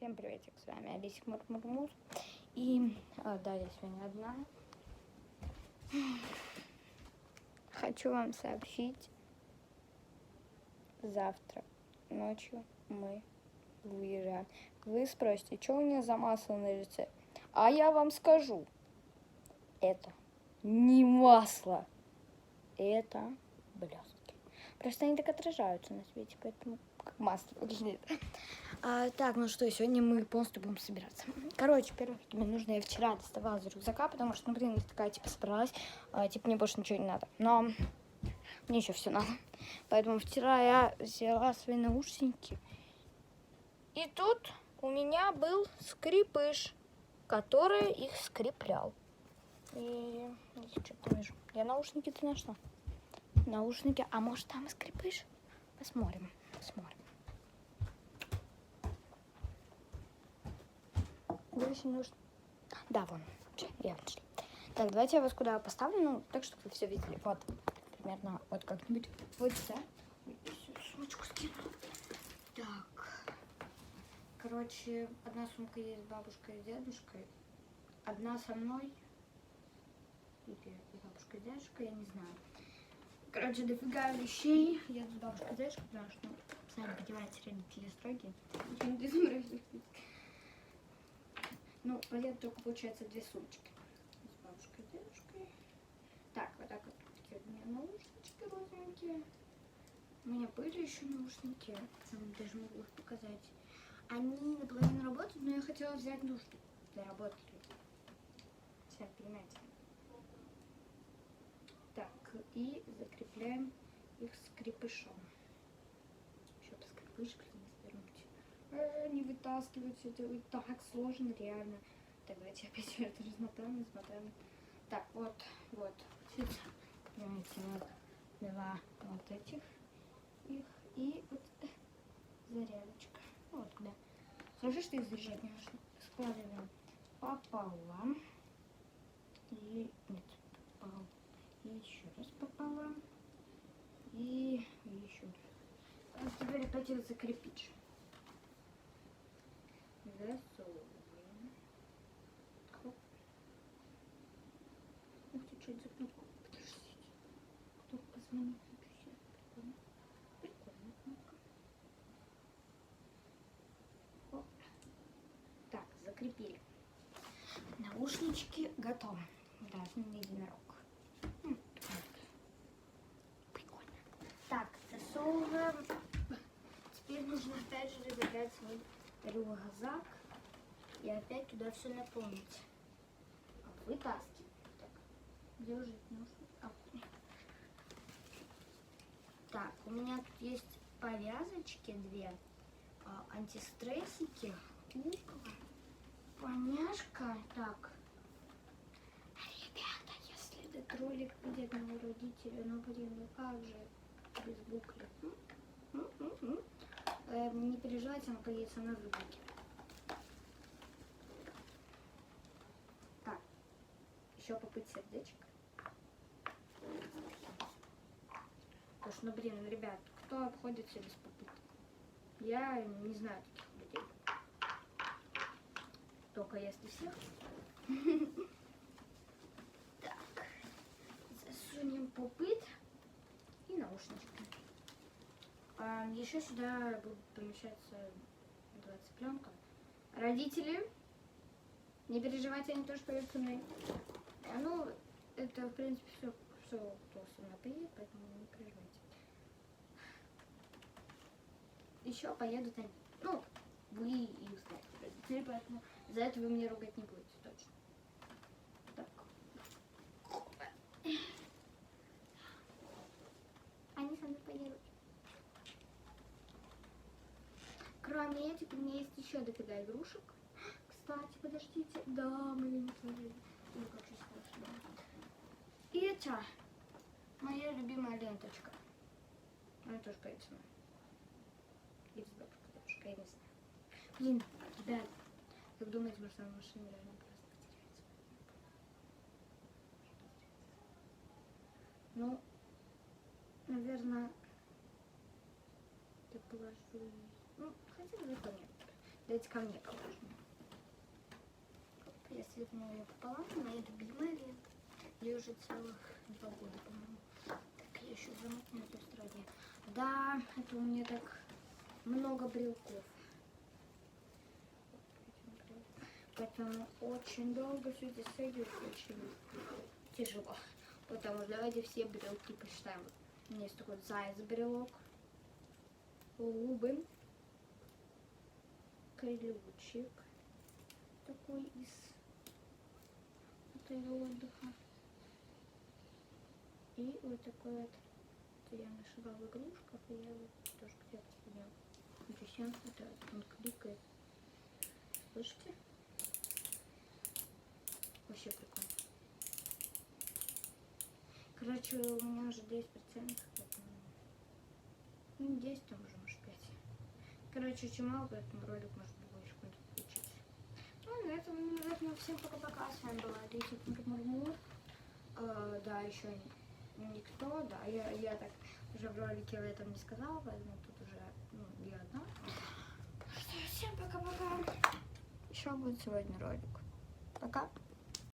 Всем приветик, с вами Алисик Мурмурмур. И да, я сегодня одна. Хочу вам сообщить, завтра ночью мы выезжаем. Вы спросите, что у меня за масло на лице? А я вам скажу, это не масло, это блестки. Просто они так отражаются на свете, поэтому как масло выглядит. Так, ну что, сегодня мы полностью будем собираться. Короче, первое, что мне нужно, я вчера доставала из рюкзака, потому что, я такая, собралась, мне больше ничего не надо. Но мне еще все надо. Поэтому вчера я взяла свои наушники. И тут у меня был скрипыш, который их скреплял. И что-то не вижу. Я наушники-то нашла. Наушники, а может там и скрипыш? Посмотрим. Больше нужно. Да, вон. Я нашла. Так, давайте я вас куда поставлю, ну, так, чтобы вы все видели. Вот, примерно, вот как-нибудь. Вот сюда. Сумочку скину. Так. Короче, одна сумка есть с бабушкой и дедушкой. Одна со мной. Или бабушка и дедушка, я не знаю. Короче, дофига вещей. Я с бабушкой и дедушкой, потому что, сами понимаете, родители строгие. Ну, понятно, только получается две сумочки. С бабушкой и дедушкой. Так, вот так вот. Такие у меня наушнички розовенькие. У меня были еще наушники. Я вам даже могу их показать. Они наполовину работают, но я хотела взять наушники для работы. Сами понимаете. Так, и закрепляем их скрепышом. Еще по скрепышке не свернуть. Не вытаскивать, это так сложно, реально. Так, давайте опять все это размотаем. Так, вот. Понимаете, вот два вот этих их и вот зарядочка. Вот куда. Хорошо, что их заряжать не нужно. Складываем пополам. И нет, пополам. И еще раз пополам. И еще раз. А теперь опять их закрепить. Засовываем. Хоп. Ух ты, что это за кнопка? Подождите. Кто позвонит вообще? Прикольно кнопка. Хоп. Так, закрепили. Наушнички готовы. Да, не единорог. Прикольно. Так, засовываем. Теперь нужно опять же разобрать свой рюкзак и опять туда все наполнить. Вытаскиваем. Так, держите наушники. Так, у меня тут есть повязочки две, антистрессики, кукла, поняшка. Так, ребята, если этот ролик видят мои родители, ну как же без букли? Не переживайте, он поедет со мной в рюкзаке. Так, еще попыть сердечко. Потому что, ребят, кто обходится без попыток? Я не знаю таких людей. Только если всех. Так, засунем попыт и наушнички. Еще сюда будет помещаться 20 пленка. Родители, не переживайте, они тоже поедут со мной. Ну, это, в принципе, все, кто со мной поедет, поэтому не переживайте. Еще поедут они. Ну, вы и узнаете родители, поэтому за это вы мне ругать не будете, точно. Так. Они со мной поедут. Кроме этих, у меня есть еще дофига игрушек. Кстати, подождите. Да, мы не смотрели. Ну, как сейчас хорошо. И это моя любимая ленточка. Она тоже поедет со мной. Или с бабушкой, дедушкой, я не знаю. Блин, ребят, как думаете, может, на машине реально просто потеряется? Ну, наверное, я положу... Ну, хотя далеко нет. Дайте ко мне положим. Я свернула ее пополам, моя любимая лента. Ей уже целых 2 года, по-моему. Так, я еще замок на той стороне. Да, это у меня так много брелков. Поэтому очень долго все это сойдет, очень тяжело. Потому что давайте все брелки посчитаем. У меня есть такой заяц брелок, Лубен, крылючек такой из этого отдыха. И вот такой вот, это я нашла в игрушках, и я вот тоже где-то сидела. Ничего, это он кликает. Слышите? Вообще прикольно. Короче, у меня уже 10%, поэтому... Ну, 10 там уже, может, 5. Короче, очень мало, поэтому ролик может больше будет включить. Ну, на этом всем пока-пока. С вами была Алиса Мурмур. Да, еще никто, да, я так уже в ролике в этом не сказала, поэтому тут уже, ну, я одна. Всем пока-пока. Еще будет сегодня ролик. Пока.